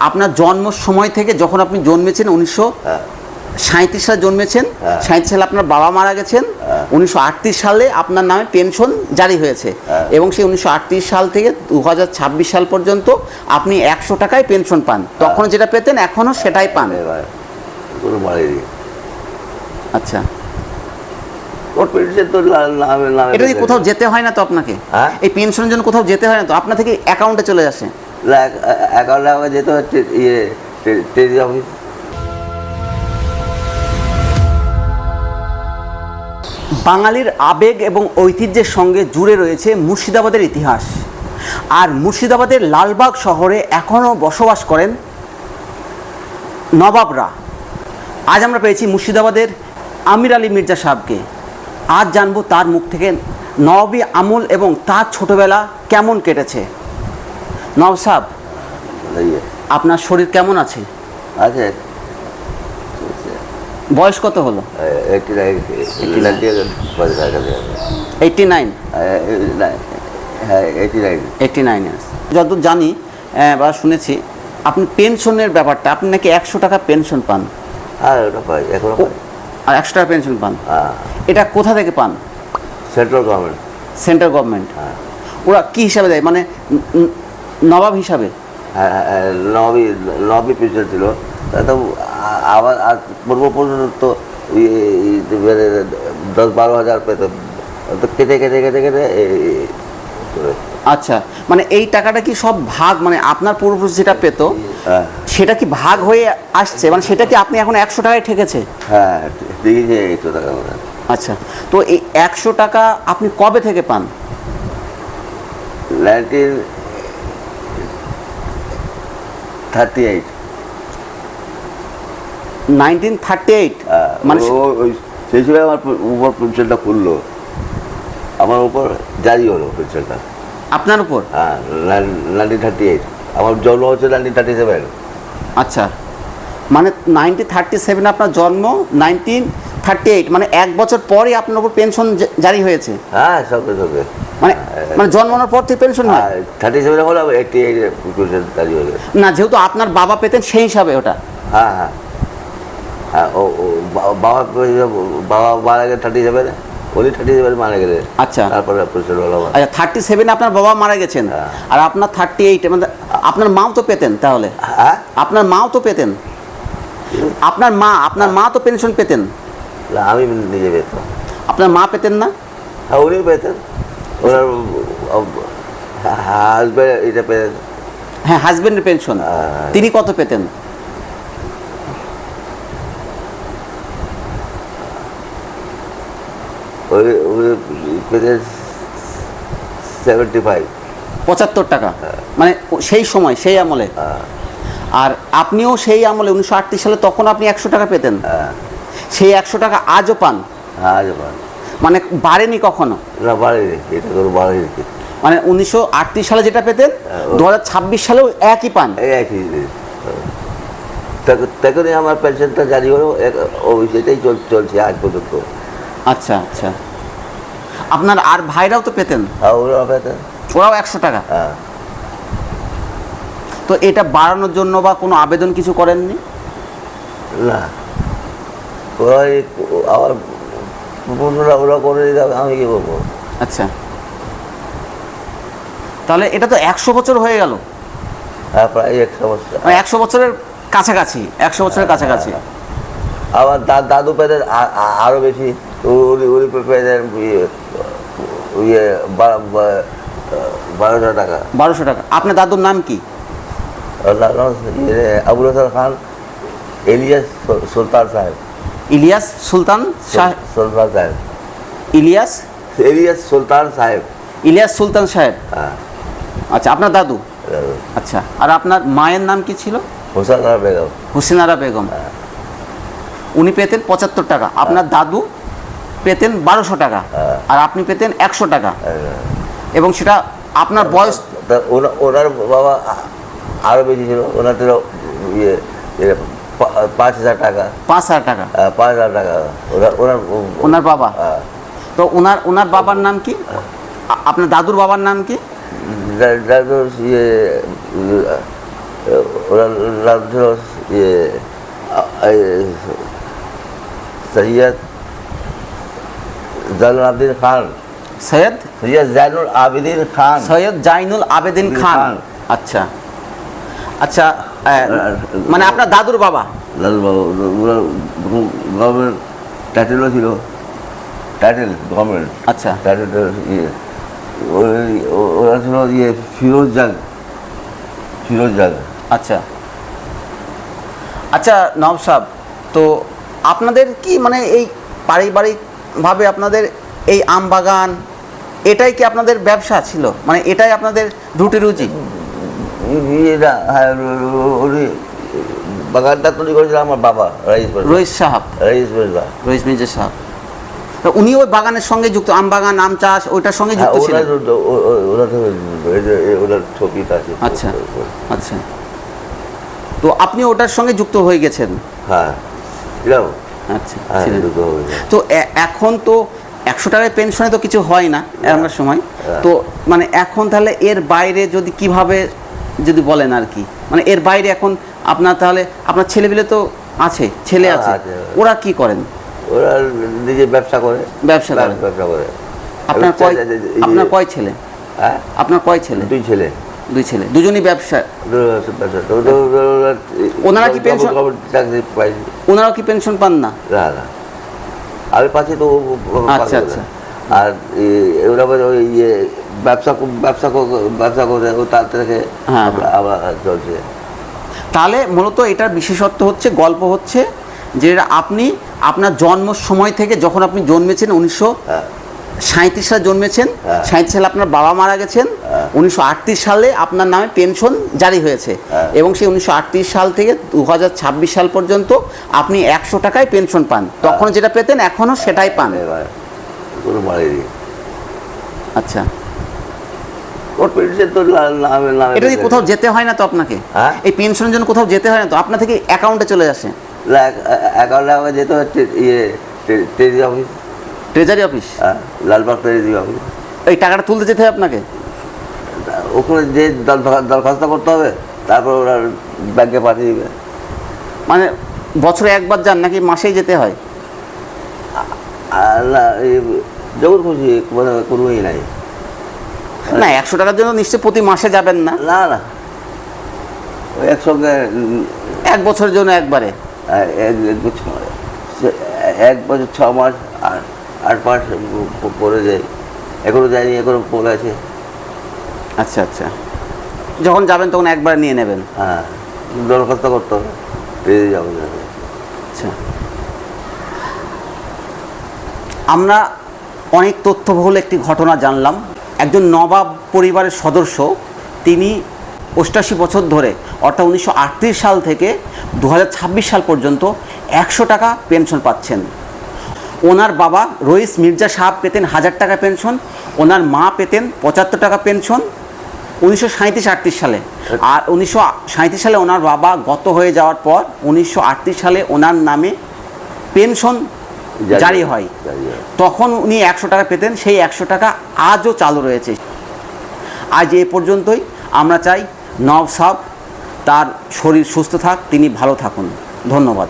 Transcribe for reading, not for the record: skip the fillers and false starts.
আপনার জন্ম সময় থেকে যখন আপনি জন্মেছেন 1937 সালে জন্মেছেন, 37 সালে আপনার বাবা মারা গেছেন, 1938 সালে আপনার নামে পেনশন জারি হয়েছে এবং সেই 1938 সাল থেকে 2026 সাল পর্যন্ত আপনি 100 টাকায় পেনশন পান। তখন যেটা পেতেন এখনও সেটাই পান। আচ্ছা, এটা কি কোথাও যেতে হয় না তো আপনাকে? এই পেনশনের জন্য কোথাও যেতে হয় না তো? আপনার থেকে অ্যাকাউন্টে চলে আসে? অ্যাকাউন্টে যেতে হচ্ছে ট্রেজারি অফিস। বাঙালির আবেগ এবং ঐতিহ্যের সঙ্গে জুড়ে রয়েছে মুর্শিদাবাদের ইতিহাস। আর মুর্শিদাবাদের লালবাগ শহরে এখনও বসবাস করেন নবাবরা। আজ আমরা পেয়েছি মুর্শিদাবাদের আমির আলী মির্জা সাহেবকে। আজ জানবো তার মুখ থেকে নবাবী আমল এবং তার ছোটবেলা কেমন কেটেছে। নবাব সাহেব, আপনার শরীর কেমন আছে? আছে। বয়স কত হলো? 89 ইয়ার্স। যতদূর জানি বা শুনেছি আপনি পেনশনের ব্যাপারটা, আপনি নাকি 100 টাকা পেনশন পান। আর 100 টাকা পেনশন পান, এটা কোথা থেকে পান? Central government. Central government. ওরা কি হিসাবে দেয়, মানে নবাব হিসাবে? নবাবী পেনশন ছিল। তো আবার পূর্ব পর্যন্ত 10-12 হাজার পেত, তো কেটে কেটে কেটে কেটে। আচ্ছা, মানে এই টাকাটা কি সব ভাগ, মানে আপনার পূর্বপুরুষ যেটা পেত সেটা কি ভাগ হয়ে আসছে, মানে সেটা কি আপনি এখন 100 টাকায় ঠেকেছে? হ্যাঁ, ঠিকই যে 100 টাকা। আচ্ছা, তো এই 100 টাকা আপনি কবে থেকে পান? 1938। 1938? মানে সেই সময় আমার উপর পেনশনটা খুললো, আমার উপর জারি হলো পেনশনটা। আপনার উপর? হ্যাঁ, 1938। আমার জন্ম হচ্ছে 1937। আচ্ছা, মানে 1937 আপনার জন্ম, 1938 মানে 1 বছর পরে আপনার উপর পেনশন জারি হয়েছে? হ্যাঁ, সঙ্গে সঙ্গে। মানে মানে জন্মানোর পর থেকে পেনশন হয়? 37 হলো 88 পেনশন জারি হয়ে গেছে। না, যেহেতু আপনার বাবা পেতেন সেই হিসাবে ওটা? হ্যাঁ হ্যাঁ হ্যাঁ, ও বাবা মারা গেছে 37, উনি 37 মারা গেলে। আচ্ছা, তারপরে পেনশন হলো। আচ্ছা, 37 আপনার বাবা মারা গেছেন, আর আপনার 38, মানে আপনার মাও তো পেতেন তাহলে? হ্যাঁ, আপনার মাও তো পেতেন? আপনার মা তো পেনশন পেতেন? আমি নিজে পেতাম। আপনার মা পেতেন না? হ্যাঁ, উনিও পেতেন। ওনার হাজব্যান্ড এটা পেতেন। হ্যাঁ, হাজব্যান্ডের পেনশন। তিনি কত পেতেন? উনি পেতেন 75। 75 টাকা, মানে সেই সময়, সেই আমলে। আর আপনিও সেই আমলে 1938 সালে তখন আপনি 100 টাকা পেতেন, সেই 100 টাকা আজও পান? আজও পান। মানে বাড়েনি কখনো? না, বাড়েনি, এটা কোনো বাড়েনি। মানে 1938 সালে যেটা পেতেন 2026 সালেও একই পান? একই। তখনই আমার পেনশনটা জারি হলো, সেটাই চলছে আজ পর্যন্ত। আচ্ছা আচ্ছা, আপনার আর ভাইরাও তো পেতেন? ওরাও পেতেন। ওরাও 100 টাকা? হ্যাঁ। তো এটা বাড়ানোর জন্য বা কোনো আবেদন কিছু করেননি? না, ওরা আমার বন্ধুরা ওরা করে দিতে, আমি কি বলবো। আচ্ছা, তাহলে এটা তো 100 বছর হয়ে গেল। হ্যাঁ, প্রায় 100 বছর। 100 বছরের কাছাকাছি, 100 বছরের কাছাকাছি। আবার দাদু পেতেন আরও বেশি। উনি পেতেন 1200 টাকা। 1200 টাকা। আপনার দাদুর নাম কি? আবুল হাসান খান ইলিয়াস সুলতান সাহেব। ইলিয়াস সুলতান সাহেব? ইলিয়াস সুলতান সাহেব। ইলিয়াস সুলতান সাহেব। হ্যাঁ। আচ্ছা, আপনার দাদু। আচ্ছা, আর আপনার মায়ের নাম কি ছিল? হোসেনারা বেগম। হোসেনারা বেগম। উনি পেতেন 75 টাকা, আপনার দাদু পেতেন 1200 টাকা, আর আপনি পেতেন 100 টাকা। এবং সেটা আপনার বয়স? ওনার বাবা আরও বেশি ছিল, ওনার ছিল 5000 টাকা। 5000 টাকা? 5000 টাকা ওনার বাবা। তো ওনার বাবার নাম কি? আপনার দাদুর বাবার নাম কি? ওনার নাম ছিল ইয়ে সৈয়দ জাইনুল আবেদিন খান। সৈয়দ সৈয়দ জাইনুল আবেদিন খান। সৈয়দ জাইনুল আবেদিন খান। খান। আচ্ছা আচ্ছা, মানে আপনার দাদুর বাবা। লালু বাবু ওনার গভর্নমেন্ট টাইটেলও ছিল, টাইটেল গভর্নমেন্ট। আচ্ছা টাইটেলটা ইয়ে ওরা ছিল ইয়ে ফিরোজ জাগ, ফিরোজ জাগ। আচ্ছা আচ্ছা নওয়াব সাহেব, তো আপনাদের কি মানে এই পারিবারিকভাবে আপনাদের এই আম বাগান এটাই কি আপনাদের ব্যবসা ছিল, মানে এটাই আপনাদের রুটি রুজি? ইয়েটা হ্যাঁ, উনি বাগানটা তৈরি করেছিল আমার বাবা রইস সাহেব, রইস মির্জা। রইস মির্জা সাহেব। তো উনি ওই বাগানের সঙ্গে যুক্ত, আম বাগান আম চাষ ওইটার সঙ্গে যুক্ত ছিলেন? ওনার ছবিটা আছে। আচ্ছা আচ্ছা, তো আপনি ওটার সঙ্গে যুক্ত হয়ে গেছেন? হ্যাঁ এরকম। আচ্ছা হ্যাঁ, ছিলেন। যুক্ত হয়ে গেছে। তো এখন তো 100 টাকায় পেনশনে তো কিছু হয় না এখনকার সময়, তো মানে এখন তাহলে এর বাইরে যদি কিভাবে যদি বলেন আর কি, মানে এর বাইরে এখন আপনার তাহলে আপনার ছেলেপিলে তো আছে, ছেলে আছে, আছে। ওরা কি করেন? ওরা নিজে ব্যবসা করে। ব্যবসা করে। ব্যবসা করে। আপনার কয় ছেলে? হ্যাঁ, আপনার কয় ছেলে? দুই ছেলে। দুই ছেলে, দুজনই ব্যবসা। ওনারা কি পেনশন? চাকরি পাইনি। ওনারাও কি পেনশন পান না? না না, আমি পাচ্ছি তো। আচ্ছা আচ্ছা। আর ওরা ওই ইয়ে ব্যবসা ব্যবসা করে ও তার থেকে হ্যাঁ, আবার চলছে। তাহলে মূলত এটার বিশেষত্ব হচ্ছে, গল্প হচ্ছে যে আপনি আপনার জন্ম সময় থেকে যখন আপনি জন্মেছেন 1937 সালে জন্মেছেন, 37 সালে আপনার বাবা মারা গেছেন, 1938 সালে আপনার নামে পেনশন জারি হয়েছে এবং সেই 1938 সাল থেকে 2026 সাল পর্যন্ত আপনি 100 টাকায় পেনশন পান। তখন যেটা পেতেন এখনও সেটাই পান। কোনো বাড়ি। আচ্ছা, ওর পেনশন তো এটা কি কোথাও যেতে হয় না তো আপনাকে? হ্যাঁ, এই পেনশনের জন্য কোথাও যেতে হয় না তো, আপনার থেকে অ্যাকাউন্টে চলে আসে? অ্যাকাউন্টে আমাকে যেতে হচ্ছে ইয়ে ট্রেজারি অফিস। Treasury office? হ্যাঁ, লালবাগ ট্রেজারি অফিস। এই টাকাটা তুলতে যেতে হয় আপনাকে? ওখানে যে দরখাস্ত করতে হবে, তারপর ওরা ব্যাংকে পাঠিয়ে দেবে। মানে বছরে একবার যান নাকি মাসেই যেতে হয়? আর না, যখন খুশি, মানে কোনোই নাই। না, 100 টাকার জন্য নিশ্চয়ই প্রতি মাসে যাবেন না? না না, ওই একসঙ্গে এক বছরের জন্য একবারে? এক বছর 6 মাস আর 8 মাস পরে যায়। এখনো যায়নি, এখনো পরে আছে। আচ্ছা আচ্ছা, যখন যাবেন তখন একবার নিয়ে নেবেন? হ্যাঁ, দরখাস্ত করতে হবে, পেয়ে যাবো। আচ্ছা, আমরা অনেক তথ্যবহুল একটি ঘটনা জানলাম। একজন নবাব পরিবারের সদস্য, তিনি 88 বছর ধরে অর্থাৎ 1938 সাল থেকে 2026 সাল পর্যন্ত 100 টাকা পেনশন পাচ্ছেন। ওনার বাবা রইস মির্জা সাহেব পেতেন 1000 টাকা পেনশন, ওনার মা পেতেন 75 টাকা পেনশন 1937-38 সালে। আর 1937 সালে ওনার বাবা গত হয়ে যাওয়ার পর 1938 সালে ওনার নামে পেনশন জারি হয়। তখন উনি 100 টাকা পেতেন, সেই 100 টাকা আজও চালু রয়েছে। আজ এ পর্যন্তই। আমরা চাই নওয়াব সাহেব তার শরীর সুস্থ থাক, তিনি ভালো থাকুন। ধন্যবাদ।